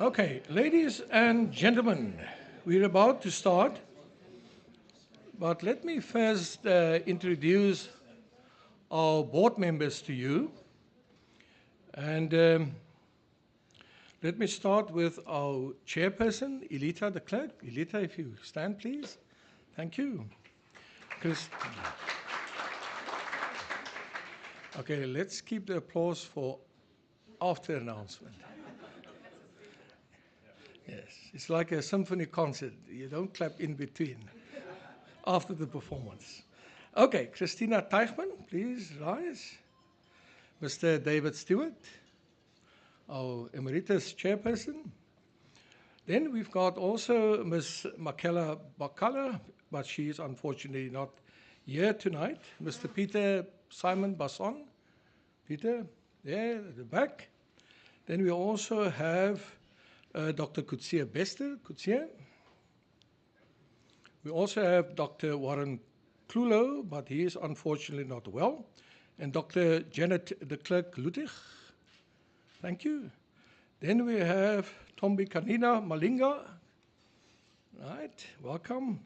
Okay, ladies and gentlemen, we're about to start, but let me first introduce our board members to you. And let me start with our chairperson, FW de Klerk. FW, if you stand, please. Thank you. Chris. Okay, let's keep the applause for after announcement. Yes, it's like a symphony concert. You don't clap in between, after the performance. Okay, Christina Teichmann, please rise. Mr. David Stewart, our emeritus chairperson. Then we've got also Ms. Makela Bakala, but she is unfortunately not here tonight. Mr. Peter Simon Basson. Peter, there at the back. Then we also have Dr. Kutsia Bester. Kutsia. We also have Dr. Warren Klulo, but he is unfortunately not well. And Dr. Janet de Klerk Ludwig. Thank you. Then we have Tombi Kanina Malinga. Right, welcome.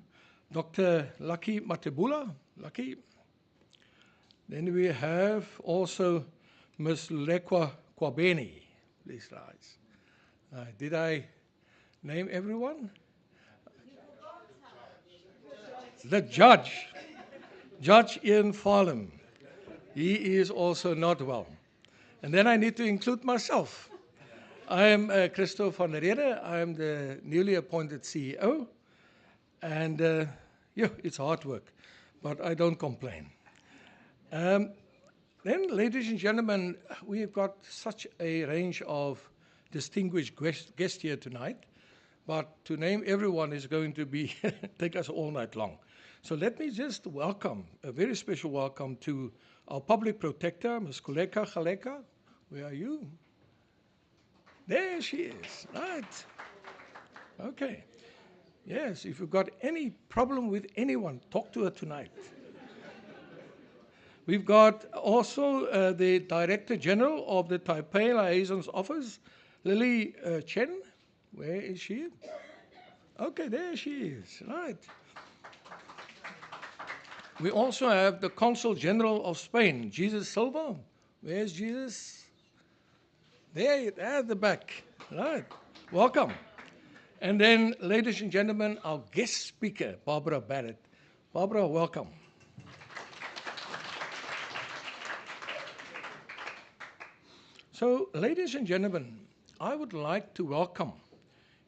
Dr. Lucky Matebula. Lucky. Then we have also Ms. Lekwa Kwabeni. Please rise. Did I name everyone? The judge, Judge Ian Farlam. He is also not well. And then I need to include myself. I am Christo van der Rede. I am the newly appointed CEO. And yeah, it's hard work, but I don't complain. Then, ladies and gentlemen, we've got such a range of distinguished guests here tonight, but to name everyone is going to be take us all night long. So let me just welcome, a very special welcome to our public protector, Ms. Kuleka Galeka. Where are you? There she is, right. Okay. Yes, if you've got any problem with anyone, talk to her tonight. We've got also the Director General of the Taipei Liaison's Office, Lily Chen. Where is she? Okay, there she is, right. We also have the Consul General of Spain, Jesus Silva. Where's Jesus? There at the back, right. Welcome. And then, ladies and gentlemen, our guest speaker, Barbara Barrett. Barbara, welcome. So, ladies and gentlemen, I would like to welcome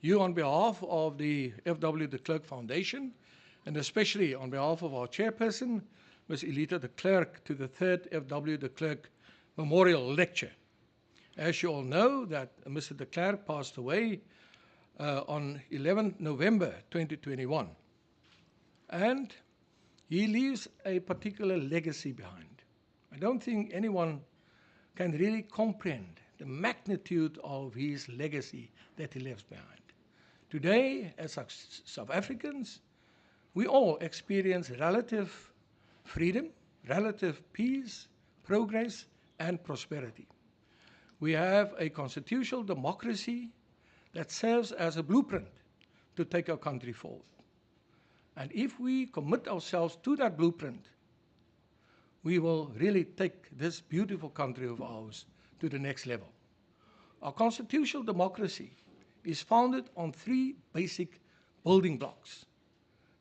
you on behalf of the FW de Klerk Foundation, and especially on behalf of our chairperson, Ms. FW de Klerk, to the third FW de Klerk Memorial Lecture. As you all know, that Mr. de Klerk passed away on 11th November 2021. And he leaves a particular legacy behind. I don't think anyone can really comprehend the magnitude of his legacy that he leaves behind. Today, as South Africans, we all experience relative freedom, relative peace, progress, and prosperity. We have a constitutional democracy that serves as a blueprint to take our country forward. And if we commit ourselves to that blueprint, we will really take this beautiful country of ours to the next level. Our constitutional democracy is founded on three basic building blocks.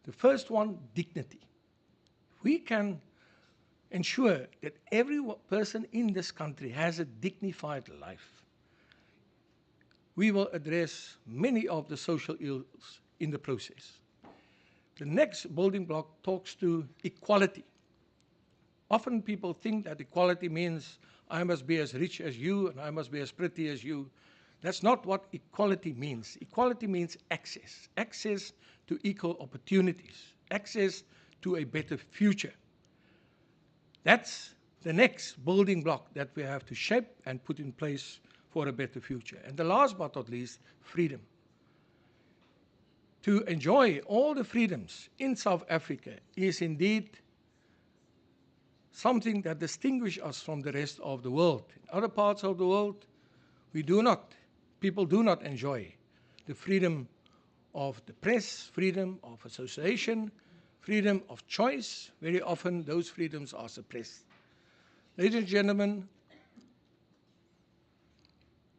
The first one, dignity. We can ensure that every person in this country has a dignified life. We will address many of the social ills in the process. The next building block talks to equality. Often people think that equality means I must be as rich as you and I must be as pretty as you. That's not what equality means. Equality means access. Access to equal opportunities. Access to a better future. That's the next building block that we have to shape and put in place for a better future. And the last but not least, freedom. To enjoy all the freedoms in South Africa is indeed something that distinguishes us from the rest of the world. In other parts of the world, we do not people do not enjoy the freedom of the press, freedom of association, freedom of choice. Very often those freedoms are suppressed. Ladies and gentlemen,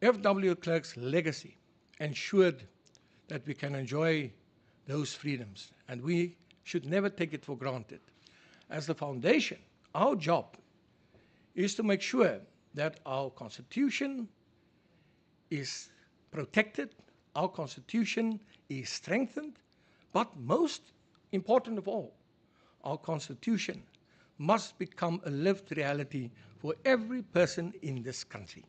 FW de Klerk's legacy ensured that we can enjoy those freedoms, and we should never take it for granted. As the foundation, our job is to make sure that our Constitution is protected, our Constitution is strengthened, but most important of all, our Constitution must become a lived reality for every person in this country.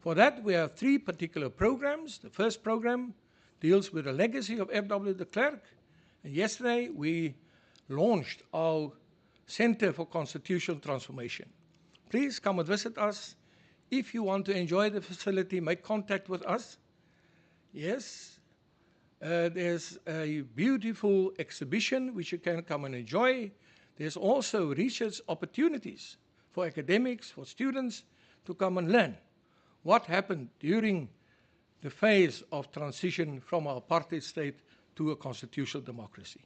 For that, we have three particular programs. The first program deals with the legacy of FW de Klerk. And yesterday, we launched our Center for Constitutional Transformation. Please come and visit us. If you want to enjoy the facility, make contact with us. Yes, there's a beautiful exhibition which you can come and enjoy. There's also research opportunities for academics, for students to come and learn what happened during the phase of transition from our apartheid state to a constitutional democracy.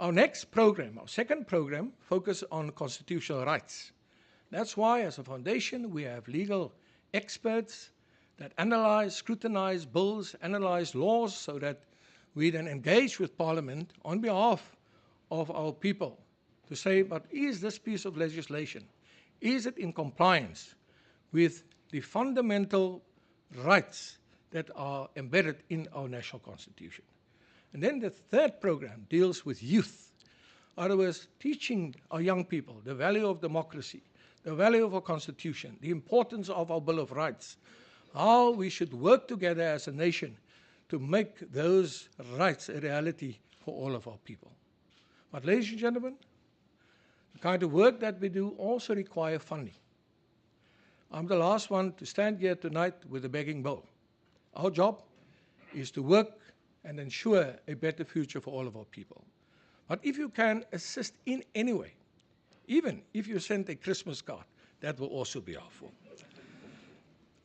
Our next program, our second program, focuses on constitutional rights. That's why, as a foundation, we have legal experts that analyze, scrutinize bills, analyze laws, so that we then engage with Parliament on behalf of our people to say, but is this piece of legislation, is it in compliance with the fundamental rights that are embedded in our national constitution? And then the third program deals with youth. In other words, teaching our young people the value of democracy, the value of our constitution, the importance of our Bill of Rights, how we should work together as a nation to make those rights a reality for all of our people. But ladies and gentlemen, the kind of work that we do also requires funding. I'm the last one to stand here tonight with a begging bowl. Our job is to work and ensure a better future for all of our people. But if you can assist in any way, even if you send a Christmas card, that will also be helpful.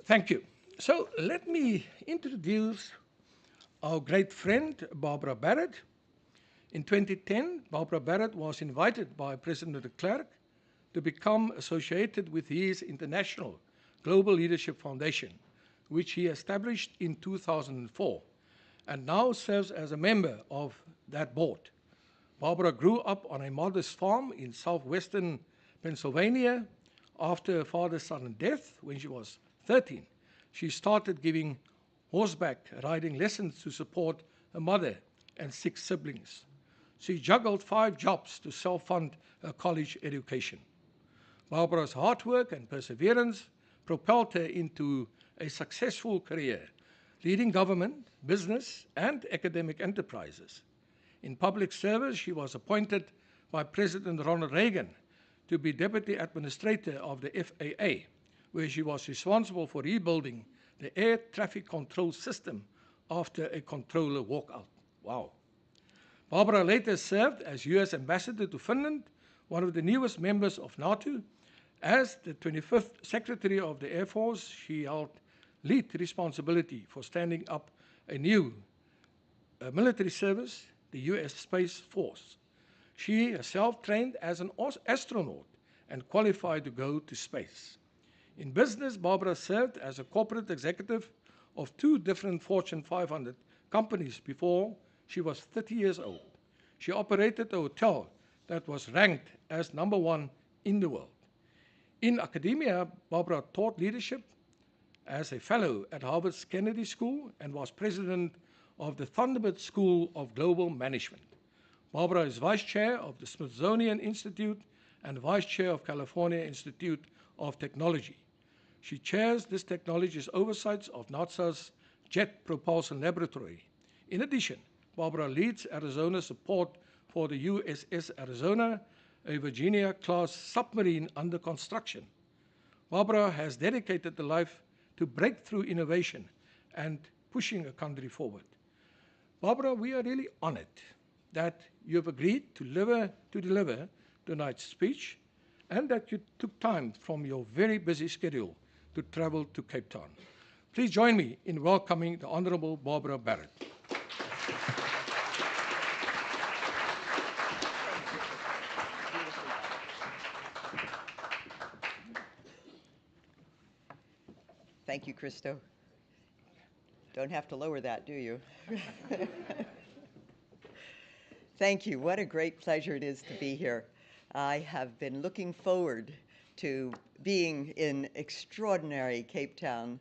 Thank you. So let me introduce our great friend, Barbara Barrett. In 2010, Barbara Barrett was invited by President de Klerk to become associated with his International Global Leadership Foundation, which he established in 2004, and now serves as a member of that board. Barbara grew up on a modest farm in southwestern Pennsylvania. After her father's sudden death, when she was 13, she started giving horseback riding lessons to support her mother and 6 siblings. She juggled 5 jobs to self-fund her college education. Barbara's hard work and perseverance propelled her into a successful career, leading government, business, and academic enterprises. In public service, she was appointed by President Ronald Reagan to be Deputy Administrator of the FAA, where she was responsible for rebuilding the air traffic control system after a controller walkout. Wow. Barbara later served as U.S. Ambassador to Finland, one of the newest members of NATO. As the 25th Secretary of the Air Force, she held lead responsibility for standing up a new military service, the U.S. Space Force. She herself trained as an astronaut and qualified to go to space. In business, Barbara served as a corporate executive of 2 different Fortune 500 companies before she was 30 years old. She operated a hotel that was ranked as #1 in the world. In academia, Barbara taught leadership as a fellow at Harvard's Kennedy School and was president of the Thunderbird School of Global Management. Barbara is vice chair of the Smithsonian Institute and vice chair of California Institute of Technology. She chairs this technology's oversight of NASA's Jet Propulsion Laboratory. In addition, Barbara leads Arizona's support for the USS Arizona, a Virginia-class submarine under construction. Barbara has dedicated her life to breakthrough innovation and pushing a country forward. Barbara, we are really honored that you have agreed to deliver tonight's speech and that you took time from your very busy schedule to travel to Cape Town. Please join me in welcoming the Honorable Barbara Barrett. Thank you, Christo. Don't have to lower that, do you? Thank you. What a great pleasure it is to be here. I have been looking forward to being in extraordinary Cape Town,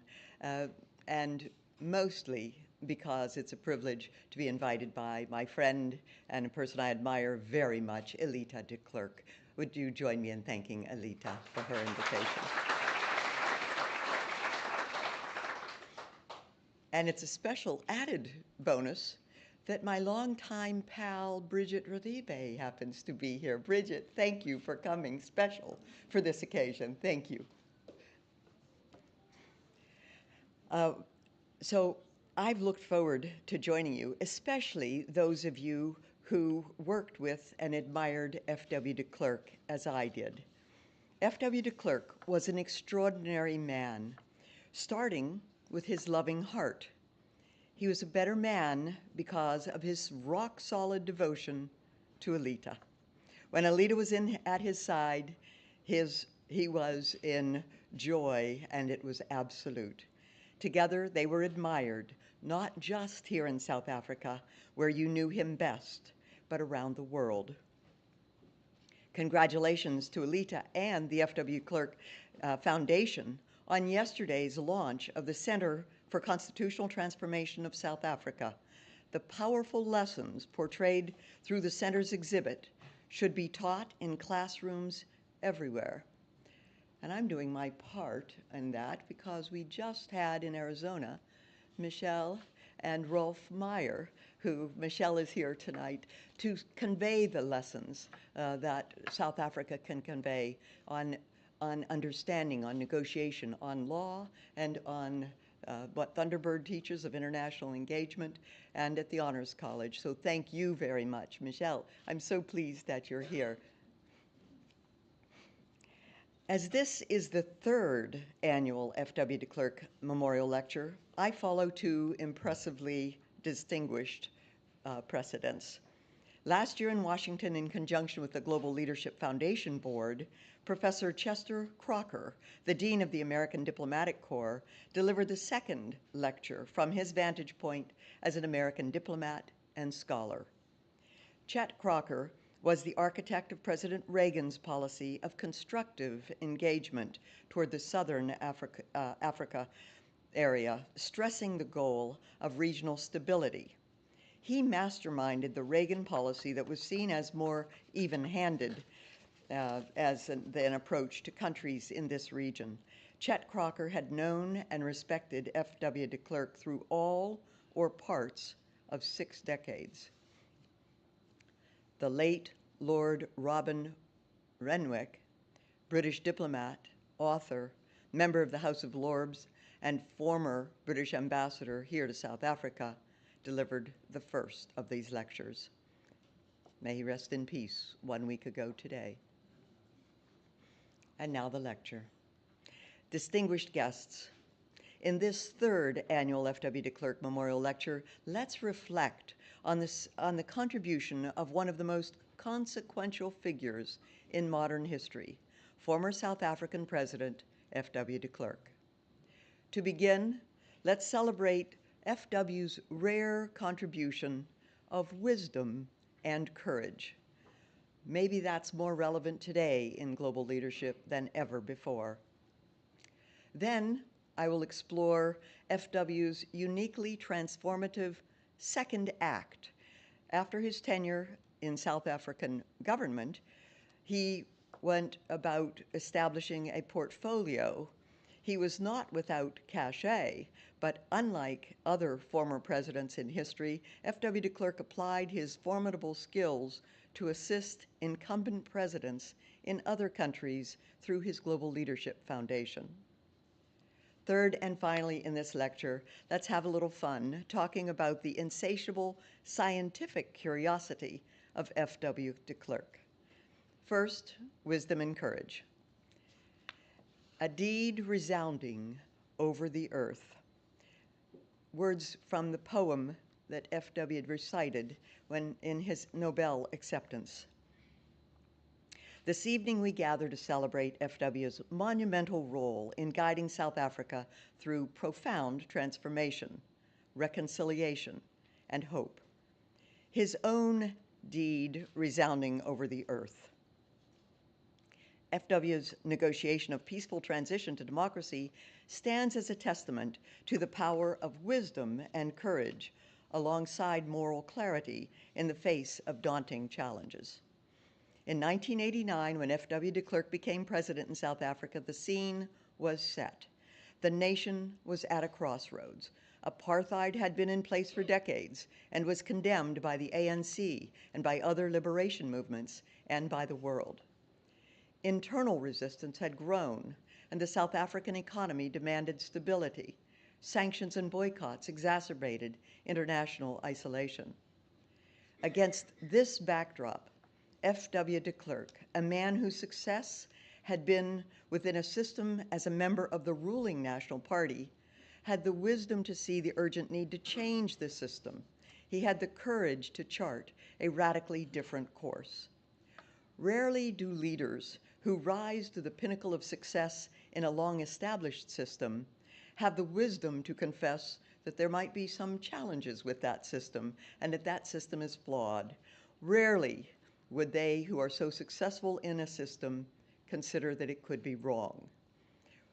and mostly because it's a privilege to be invited by my friend and a person I admire very much, FW de Klerk. Would you join me in thanking Alita for her invitation? And it's a special added bonus that my longtime pal, Bridget Rodibe, happens to be here. Bridget, thank you for coming special for this occasion. Thank you. So I've looked forward to joining you, especially those of you who worked with and admired FW de Klerk as I did. FW de Klerk was an extraordinary man, starting with his loving heart. He was a better man because of his rock-solid devotion to Alita. When Alita was at his side, he was in joy, and it was absolute. Together, they were admired, not just here in South Africa, where you knew him best, but around the world. Congratulations to Alita and the FW Klerk Foundation on yesterday's launch of the Center for Constitutional Transformation of South Africa. The powerful lessons portrayed through the center's exhibit should be taught in classrooms everywhere. And I'm doing my part in that because we just had in Arizona Michelle and Rolf Meyer, who Michelle is here tonight to convey the lessons that South Africa can convey on understanding, on negotiation, on law, and on what Thunderbird teaches of international engagement, and at the Honors College. So thank you very much. Michelle, I'm so pleased that you're here. As this is the third annual FW de Klerk Memorial Lecture, I follow two impressively distinguished precedents. Last year in Washington, in conjunction with the Global Leadership Foundation Board, Professor Chester Crocker, the Dean of the American Diplomatic Corps, delivered the second lecture from his vantage point as an American diplomat and scholar. Chet Crocker was the architect of President Reagan's policy of constructive engagement toward the southern Africa area, stressing the goal of regional stability. He masterminded the Reagan policy that was seen as more even-handed as an approach to countries in this region. Chet Crocker had known and respected FW de Klerk through all or parts of 6 decades. The late Lord Robin Renwick, British diplomat, author, member of the House of Lords, and former British ambassador here to South Africa, delivered the first of these lectures. May he rest in peace 1 week ago today. And now the lecture. Distinguished guests, in this third annual FW de Klerk Memorial Lecture, let's reflect on the contribution of one of the most consequential figures in modern history, former South African President FW de Klerk. To begin, let's celebrate FW's rare contribution of wisdom and courage. Maybe that's more relevant today in global leadership than ever before. Then I will explore FW's uniquely transformative second act. After his tenure in South African government, he went about establishing a portfolio. He was not without cachet, but unlike other former presidents in history, FW de Klerk applied his formidable skills to assist incumbent presidents in other countries through his Global Leadership Foundation. Third and finally in this lecture, let's have a little fun talking about the insatiable scientific curiosity of FW de Klerk. First, wisdom and courage. A deed resounding over the earth. words from the poem that FW had recited when in his Nobel acceptance. This evening we gather to celebrate FW's monumental role in guiding South Africa through profound transformation, reconciliation, and hope. His own deed resounding over the earth. FW's negotiation of peaceful transition to democracy stands as a testament to the power of wisdom and courage alongside moral clarity in the face of daunting challenges. In 1989, when FW de Klerk became president in South Africa, the scene was set. The nation was at a crossroads. Apartheid had been in place for decades and was condemned by the ANC and by other liberation movements and by the world. Internal resistance had grown, and the South African economy demanded stability. Sanctions and boycotts exacerbated international isolation. Against this backdrop, FW de Klerk, a man whose success had been within a system as a member of the ruling National Party, had the wisdom to see the urgent need to change the system. He had the courage to chart a radically different course. Rarely do leaders who rise to the pinnacle of success in a long-established system have the wisdom to confess that there might be some challenges with that system and that that system is flawed. Rarely would they who are so successful in a system consider that it could be wrong.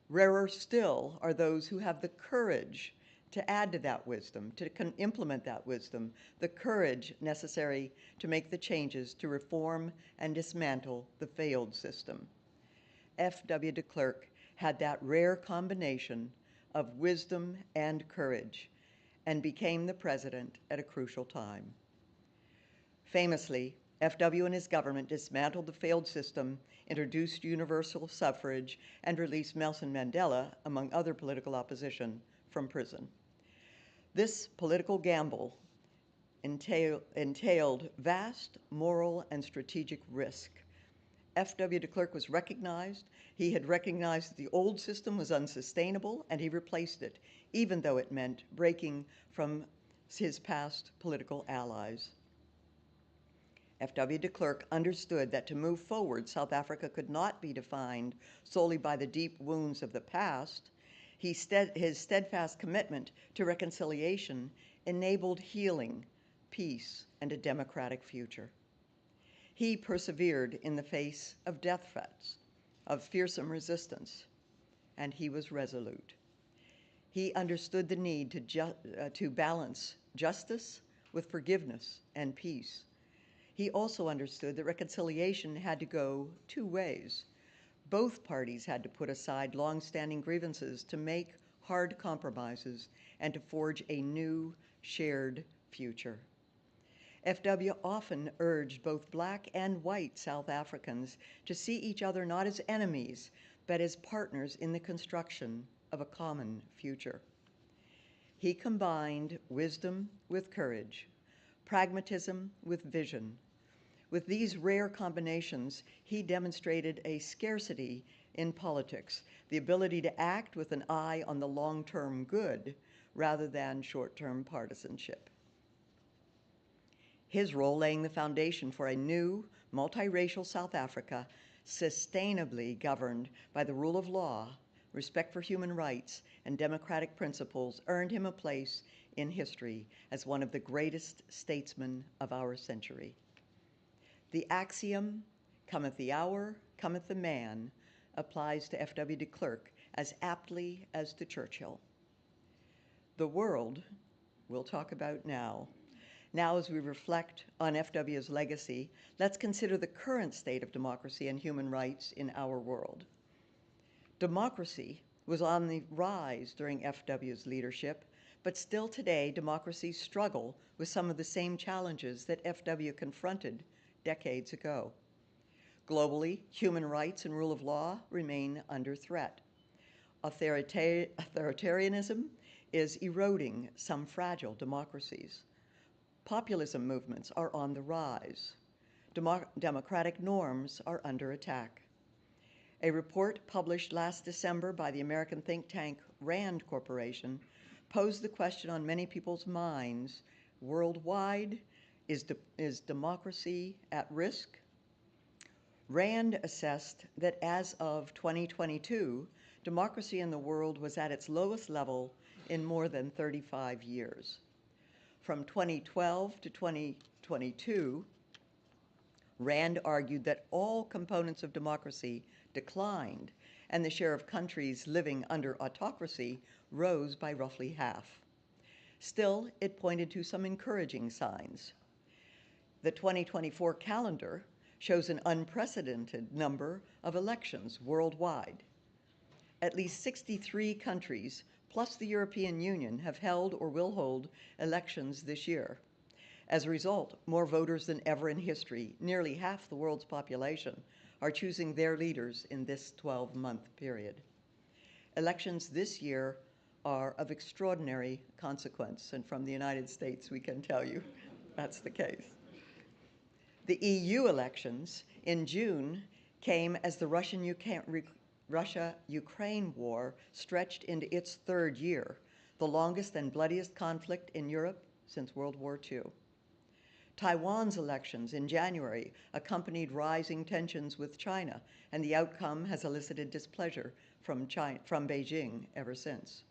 Rarer still are those who have the courage to add to that wisdom, to implement that wisdom, the courage necessary to make the changes to reform and dismantle the failed system. FW de Klerk had that rare combination of wisdom and courage and became the president at a crucial time. Famously, FW and his government dismantled the failed system, introduced universal suffrage, and released Nelson Mandela, among other political opposition, from prison. This political gamble entailed vast moral and strategic risk. FW de Klerk was recognized. He had recognized that the old system was unsustainable, and he replaced it, even though it meant breaking from his past political allies. FW de Klerk understood that to move forward, South Africa could not be defined solely by the deep wounds of the past. His steadfast commitment to reconciliation enabled healing, peace, and a democratic future. He persevered in the face of death threats, of fearsome resistance, and he was resolute. He understood the need to balance justice with forgiveness and peace. He also understood that reconciliation had to go two ways. Both parties had to put aside long-standing grievances to make hard compromises and to forge a new, shared future. FW often urged both Black and white South Africans to see each other not as enemies, but as partners in the construction of a common future. He combined wisdom with courage, pragmatism with vision. With these rare combinations, he demonstrated a scarcity in politics, the ability to act with an eye on the long-term good rather than short-term partisanship. His role laying the foundation for a new, multiracial South Africa, sustainably governed by the rule of law, respect for human rights, and democratic principles, earned him a place in history as one of the greatest statesmen of our century. The axiom, "Cometh the hour, cometh the man," applies to FW de Klerk as aptly as to Churchill. The world we'll talk about now. Now, as we reflect on FW's legacy, let's consider the current state of democracy and human rights in our world. Democracy was on the rise during FW's leadership, but still today, democracies struggle with some of the same challenges that FW confronted decades ago. Globally, human rights and rule of law remain under threat. Authoritarianism is eroding some fragile democracies. Populism movements are on the rise. Democratic norms are under attack. A report published last December by the American think tank RAND Corporation posed the question on many people's minds worldwide, is democracy at risk? RAND assessed that as of 2022, democracy in the world was at its lowest level in more than 35 years. From 2012 to 2022, RAND argued that all components of democracy declined, and the share of countries living under autocracy rose by roughly half. Still, it pointed to some encouraging signs. The 2024 calendar shows an unprecedented number of elections worldwide. At least 63 countries, plus the European Union, have held or will hold elections this year. As a result, more voters than ever in history, nearly half the world's population, are choosing their leaders in this 12-month period. Elections this year are of extraordinary consequence, and from the United States we can tell you that's the case. The EU elections in June came as the Russia-Ukraine war stretched into its third year, the longest and bloodiest conflict in Europe since World War II. Taiwan's elections in January accompanied rising tensions with China, and the outcome has elicited displeasure from Beijing ever since.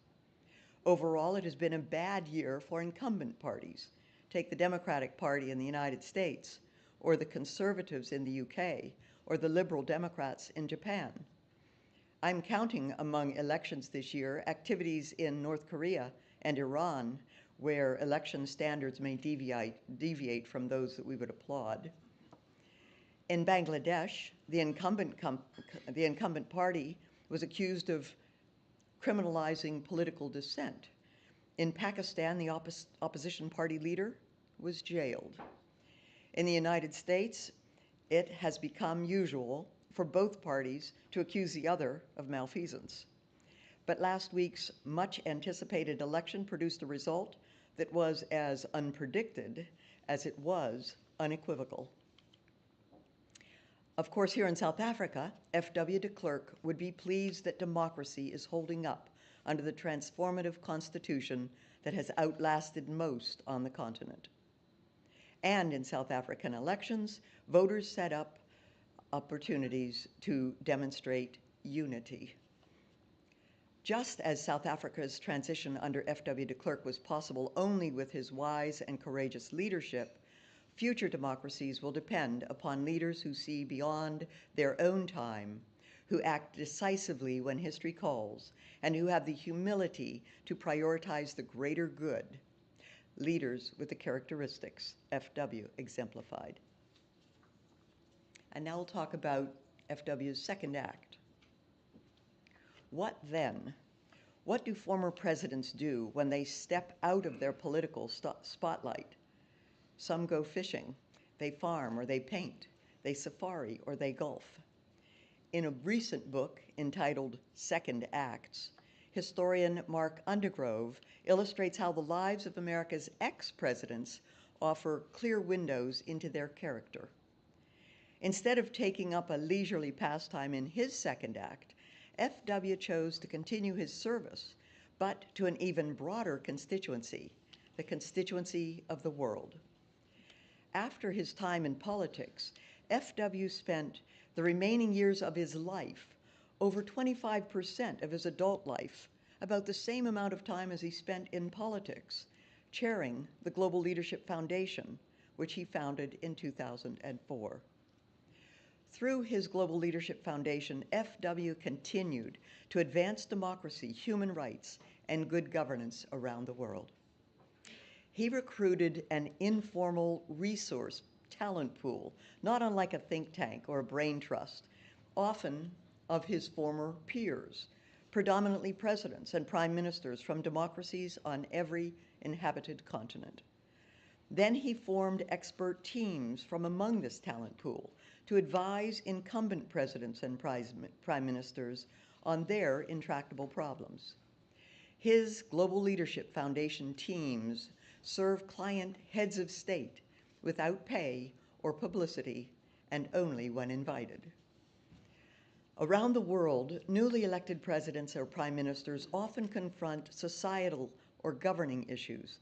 Overall, it has been a bad year for incumbent parties. Take the Democratic Party in the United States, or the Conservatives in the UK, or the Liberal Democrats in Japan. I'm counting among elections this year activities in North Korea and Iran, where election standards may deviate from those that we would applaud. In Bangladesh, the incumbent party was accused of criminalizing political dissent. In Pakistan, the opposition party leader was jailed. In the United States, it has become usual for both parties to accuse the other of malfeasance. But last week's much anticipated election produced a result that was as unpredicted as it was unequivocal. Of course, here in South Africa, FW de Klerk would be pleased that democracy is holding up under the transformative constitution that has outlasted most on the continent. And in South African elections, voters set up opportunities to demonstrate unity. Just as South Africa's transition under FW de Klerk was possible only with his wise and courageous leadership, future democracies will depend upon leaders who see beyond their own time, who act decisively when history calls, and who have the humility to prioritize the greater good. Leaders with the characteristics FW exemplified. And now we'll talk about FW's second act. What then? What do former presidents do when they step out of their political spotlight? Some go fishing, they farm or they paint, they safari or they golf. In a recent book entitled Second Acts, historian Mark Undergrove illustrates how the lives of America's ex-presidents offer clear windows into their character. Instead of taking up a leisurely pastime in his second act, FW chose to continue his service, but to an even broader constituency, the constituency of the world. After his time in politics, FW spent the remaining years of his life, over 25% of his adult life, about the same amount of time as he spent in politics, chairing the Global Leadership Foundation, which he founded in 2004. Through his Global Leadership Foundation, FW continued to advance democracy, human rights, and good governance around the world. He recruited an informal resource talent pool, not unlike a think tank or a brain trust, often of his former peers, predominantly presidents and prime ministers from democracies on every inhabited continent. Then he formed expert teams from among this talent pool to advise incumbent presidents and prime ministers on their intractable problems. His Global Leadership Foundation teams serve client heads of state without pay or publicity and only when invited. Around the world, newly elected presidents or prime ministers often confront societal or governing issues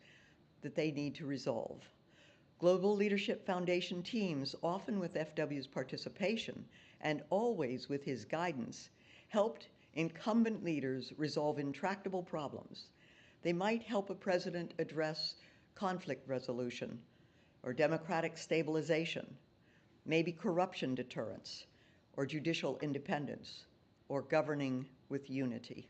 that they need to resolve. Global Leadership Foundation teams, often with FW's participation and always with his guidance, helped incumbent leaders resolve intractable problems. They might help a president address conflict resolution or democratic stabilization, maybe corruption deterrence or judicial independence or governing with unity.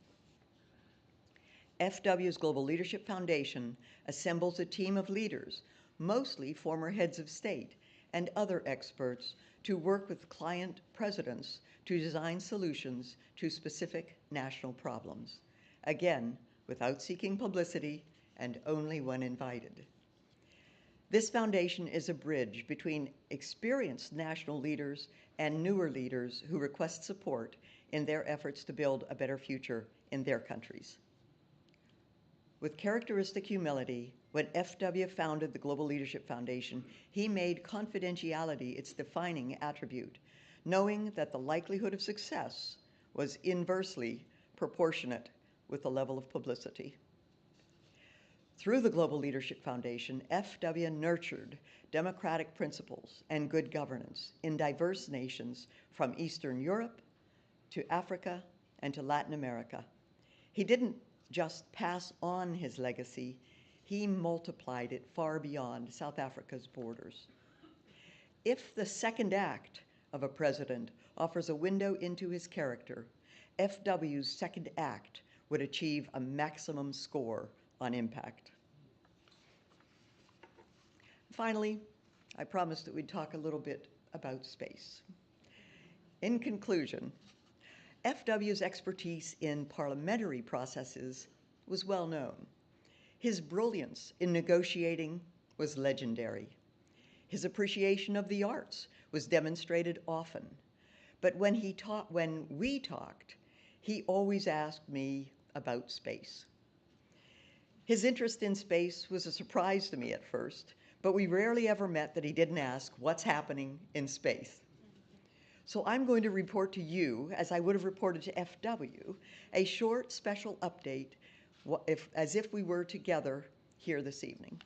FW's Global Leadership Foundation assembles a team of leaders, mostly former heads of state and other experts, to work with client presidents to design solutions to specific national problems, again, without seeking publicity and only when invited. This foundation is a bridge between experienced national leaders and newer leaders who request support in their efforts to build a better future in their countries. With characteristic humility, when FW founded the Global Leadership Foundation, he made confidentiality its defining attribute, knowing that the likelihood of success was inversely proportionate with the level of publicity. Through the Global Leadership Foundation, FW nurtured democratic principles and good governance in diverse nations from Eastern Europe to Africa and to Latin America. He didn't just pass on his legacy, he multiplied it far beyond South Africa's borders. If the second act of a president offers a window into his character, FW's second act would achieve a maximum score on impact. Finally, I promised that we'd talk a little bit about space. In conclusion, FW's expertise in parliamentary processes was well known. His brilliance in negotiating was legendary. His appreciation of the arts was demonstrated often. But when we talked, he always asked me about space. His interest in space was a surprise to me at first, but we rarely ever met that he didn't ask, what's happening in space? So I'm going to report to you, as I would have reported to FW, a short special update as if we were together here this evening.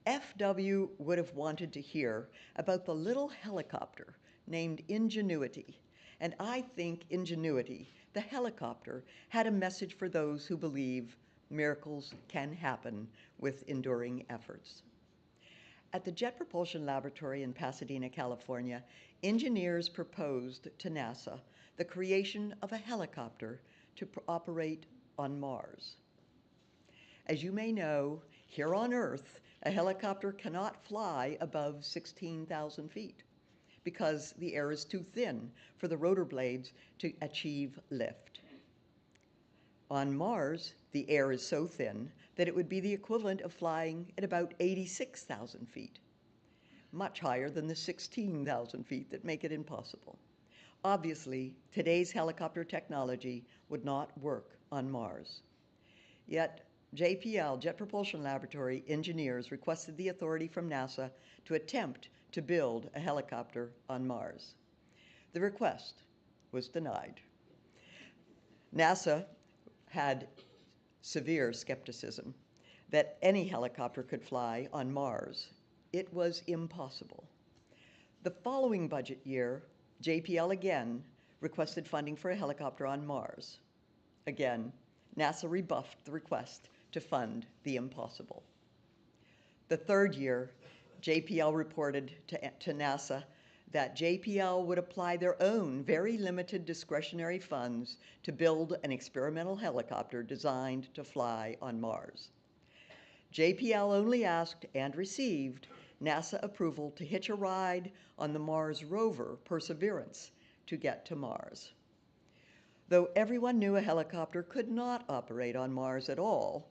FW would have wanted to hear about the little helicopter named Ingenuity, and I think Ingenuity, the helicopter, had a message for those who believe miracles can happen with enduring efforts. At the Jet Propulsion Laboratory in Pasadena, California, engineers proposed to NASA the creation of a helicopter to operate on Mars. As you may know, here on Earth, a helicopter cannot fly above 16,000 feet because the air is too thin for the rotor blades to achieve lift. On Mars, the air is so thin that it would be the equivalent of flying at about 86,000 feet, much higher than the 16,000 feet that make it impossible. Obviously, today's helicopter technology would not work on Mars. Yet, JPL, Jet Propulsion Laboratory engineers requested the authority from NASA to attempt to build a helicopter on Mars. The request was denied. NASA had severe skepticism that any helicopter could fly on Mars. It was impossible. The following budget year, JPL again requested funding for a helicopter on Mars. Again, NASA rebuffed the request to fund the impossible. The third year, JPL reported to NASA that JPL would apply their own very limited discretionary funds to build an experimental helicopter designed to fly on Mars. JPL only asked and received NASA approval to hitch a ride on the Mars rover Perseverance to get to Mars. Though everyone knew a helicopter could not operate on Mars at all,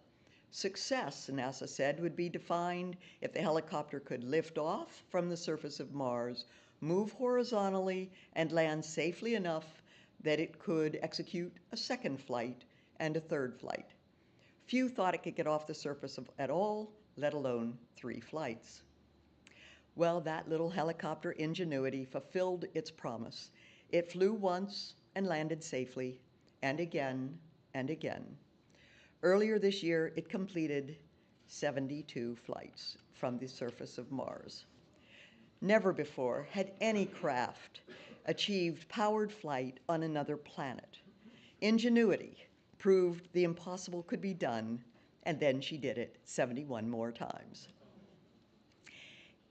success, NASA said, would be defined if the helicopter could lift off from the surface of Mars, move horizontally, and land safely enough that it could execute a second flight and a third flight. Few thought it could get off the surface at all, let alone 3 flights. Well, that little helicopter Ingenuity fulfilled its promise. It flew once and landed safely, and again and again. Earlier this year, it completed 72 flights from the surface of Mars. Never before had any craft achieved powered flight on another planet. Ingenuity proved the impossible could be done, and then she did it 71 more times.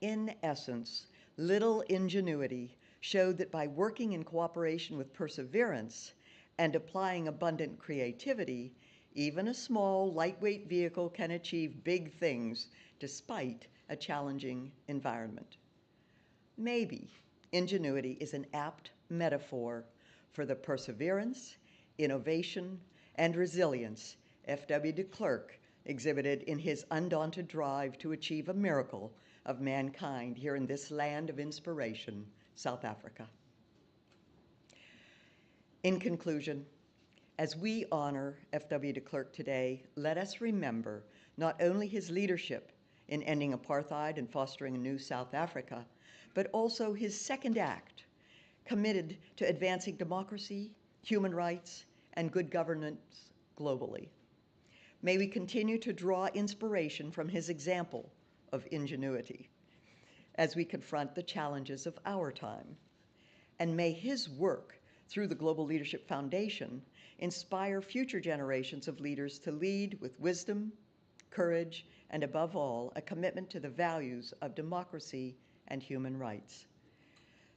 In essence, little ingenuity showed that by working in cooperation with perseverance and applying abundant creativity, even a small, lightweight vehicle can achieve big things despite a challenging environment. Maybe ingenuity is an apt metaphor for the perseverance, innovation, and resilience FW de Klerk exhibited in his undaunted drive to achieve a miracle of mankind here in this land of inspiration, South Africa. In conclusion, as we honor FW de Klerk today, let us remember not only his leadership in ending apartheid and fostering a new South Africa, but also his second act, committed to advancing democracy, human rights, and good governance globally. May we continue to draw inspiration from his example of ingenuity as we confront the challenges of our time. And may his work through the Global Leadership Foundation inspire future generations of leaders to lead with wisdom, courage, and above all, a commitment to the values of democracy and human rights.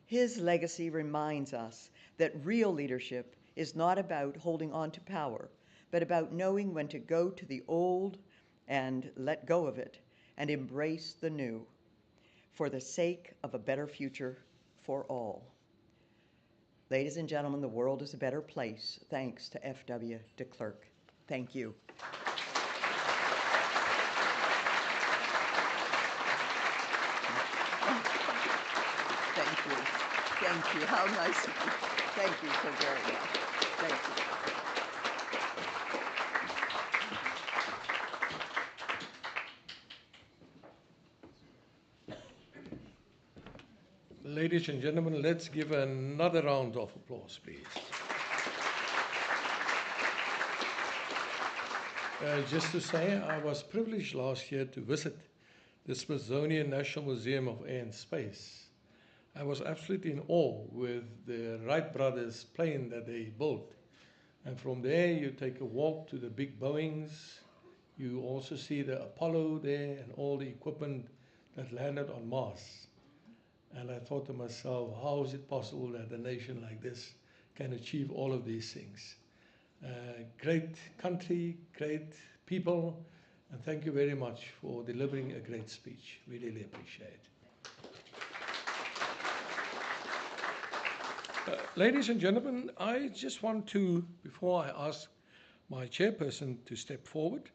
His legacy reminds us that real leadership is not about holding on to power, but about knowing when to go to the old and let go of it and embrace the new for the sake of a better future for all. Ladies and gentlemen, the world is a better place thanks to FW de Klerk. Thank you. Thank you. Thank you. How nice of you. Thank you so very much. Thank you. Ladies and gentlemen, let's give another round of applause, please. Just to say, I was privileged last year to visit the Smithsonian National Museum of Air and Space. I was absolutely in awe with the Wright brothers' plane that they built. And from there, you take a walk to the big Boeings. You also see the Apollo there and all the equipment that landed on Mars. And I thought to myself, how is it possible that a nation like this can achieve all of these things? Great country, great people, and thank you very much for delivering a great speech. We really appreciate it. Ladies and gentlemen, I just want to, before I ask my chairperson to step forward,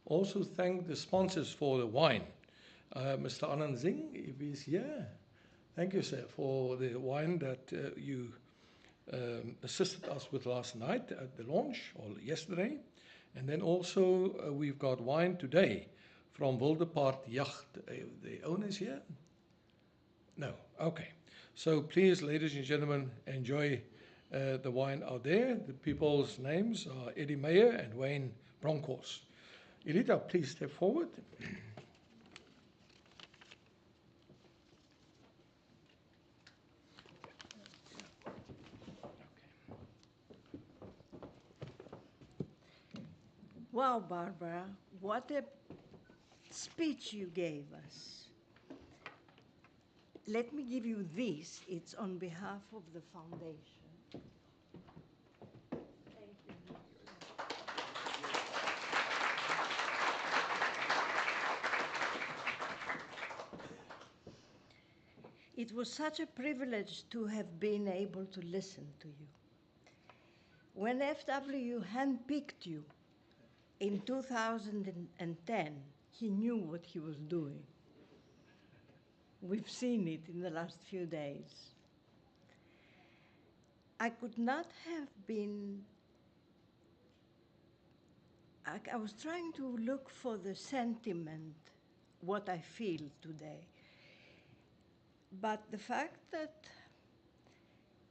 also thank the sponsors for the wine. Mr. Anand Singh, if he's here, thank you, sir, for the wine that you assisted us with last night at the launch, or yesterday. And then also we've got wine today from Wildepart Yacht. The owners here? No, okay. So please, ladies and gentlemen, enjoy the wine out there. The people's names are Eddie Meyer and Wayne Bronkhorst. Elita, please step forward. Wow, Barbara, what a speech you gave us. Let me give you this. It's on behalf of the foundation. Thank you. It was such a privilege to have been able to listen to you. When FW handpicked you in 2010, he knew what he was doing. We've seen it in the last few days. I could not have been, I was trying to look for the sentiment, what I feel today. But the fact that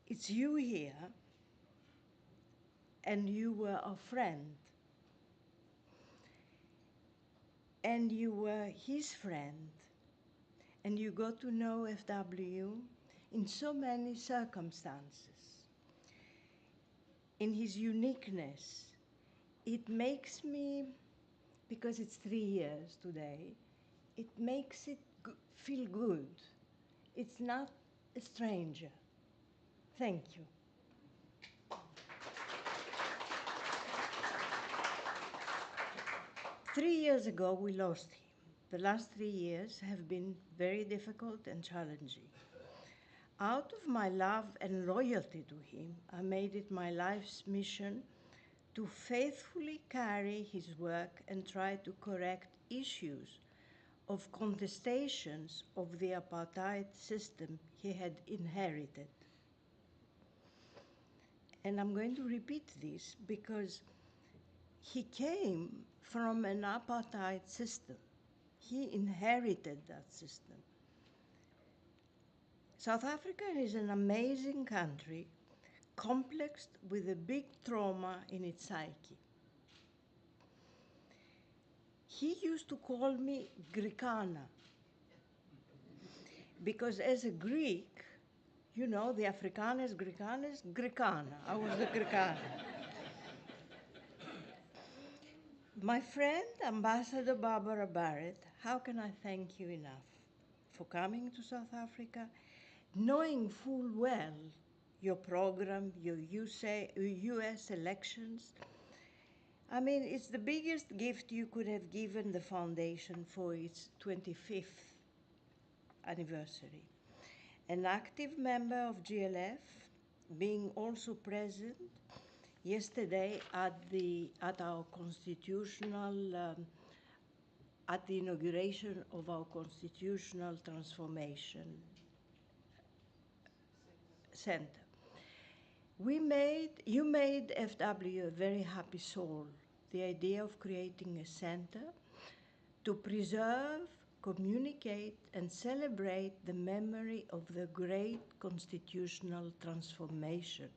it's you here and you were a friend, and you were his friend, and you got to know FW in so many circumstances. In his uniqueness, it makes me, because it's 3 years today, it makes it feel good. It's not a stranger. Thank you. 3 years ago, we lost him. The last 3 years have been very difficult and challenging. Out of my love and loyalty to him, I made it my life's mission to faithfully carry his work and try to correct issues of contestations of the apartheid system he had inherited. And I'm going to repeat this because he came from an apartheid system. He inherited that system. South Africa is an amazing country, complex with a big trauma in its psyche. He used to call me Greekana, because as a Greek, you know, the Afrikaners, Greekanes, Greekana. I was the Greekana. My friend, Ambassador Barbara Barrett, how can I thank you enough for coming to South Africa, knowing full well your program, your US elections. I mean, it's the biggest gift you could have given the foundation for its 25th anniversary. An active member of GLF, being also present yesterday at our constitutional, at the inauguration of our constitutional transformation center. You made FW a very happy soul, the idea of creating a center to preserve, communicate, and celebrate the memory of the great constitutional transformation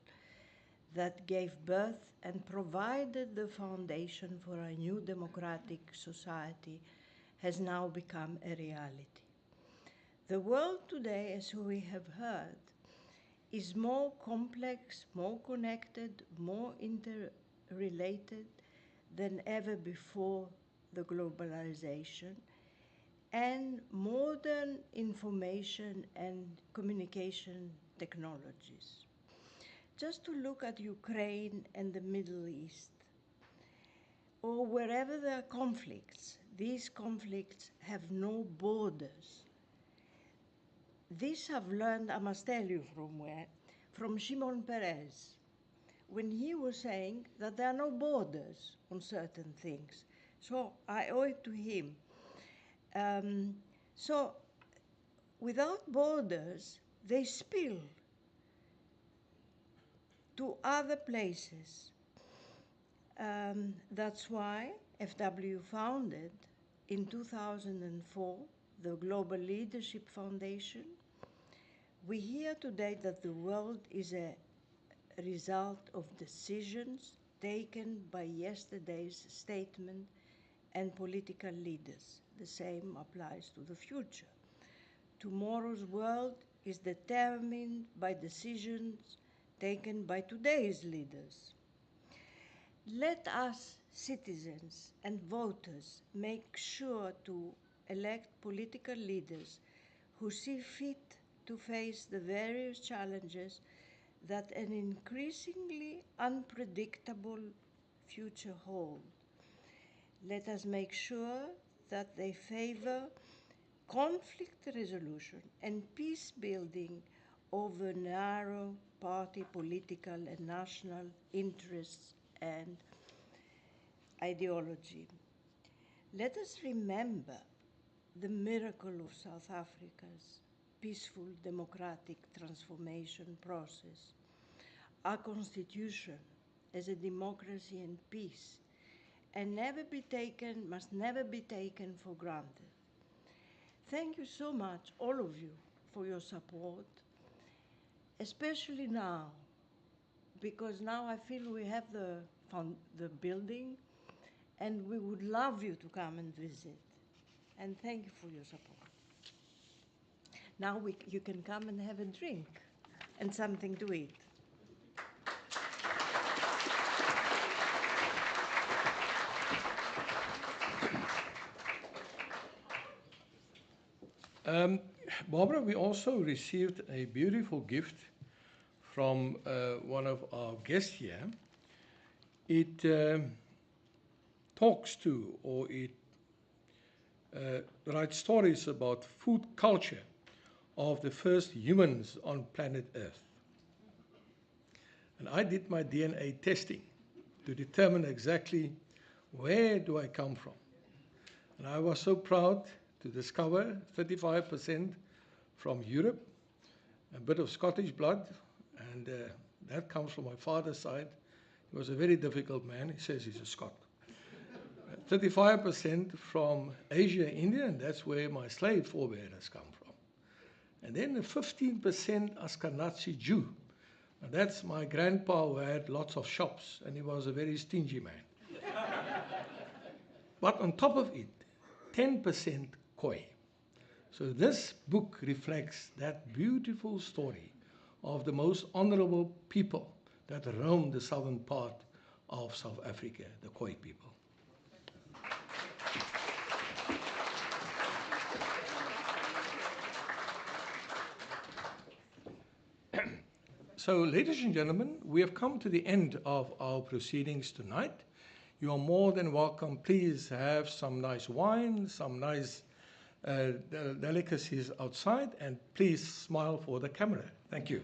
that gave birth and provided the foundation for a new democratic society has now become a reality. The world today, as we have heard, is more complex, more connected, more interrelated than ever before the globalization, and modern information and communication technologies. Just to look at Ukraine and the Middle East, or wherever there are conflicts, these conflicts have no borders. This I've learned, I must tell you from where, from Shimon Peres, when he was saying that there are no borders on certain things. So I owe it to him. So without borders, they spill to other places. That's why FW founded in 2004 the Global Leadership Foundation. We hear today that the world is a result of decisions taken by yesterday's statement and political leaders. The same applies to the future. Tomorrow's world is determined by decisions taken by today's leaders. Let us, citizens and voters, make sure to elect political leaders who see fit to face the various challenges that an increasingly unpredictable future holds. Let us make sure that they favor conflict resolution and peace building over narrow party political and national interests and ideology. Let us remember the miracle of South Africa's peaceful democratic transformation process. Our constitution as a democracy and peace and must never be taken for granted. Thank you so much, all of you, for your support, especially now, because now I feel we have the building and we would love you to come and visit. and thank you for your support. Now you can come and have a drink and something to eat. Barbara, we also received a beautiful gift from one of our guests here. It talks to, or it writes stories about food culture of the first humans on planet Earth. And I did my DNA testing to determine exactly where do I come from. And I was so proud to discover 35% from Europe, a bit of Scottish blood, and that comes from my father's side. He was a very difficult man. He says he's a Scot. 35% from Asia, India, and that's where my slave forebears come from. And then 15% Ashkenazi Jew. And that's my grandpa who had lots of shops, and he was a very stingy man. But on top of it, 10% Khoi. So this book reflects that beautiful story of the most honorable people that roamed the southern part of South Africa, the Khoi people. So, ladies and gentlemen, we have come to the end of our proceedings tonight. You are more than welcome. Please have some nice wine, some nice delicacies outside, and please smile for the camera. Thank you.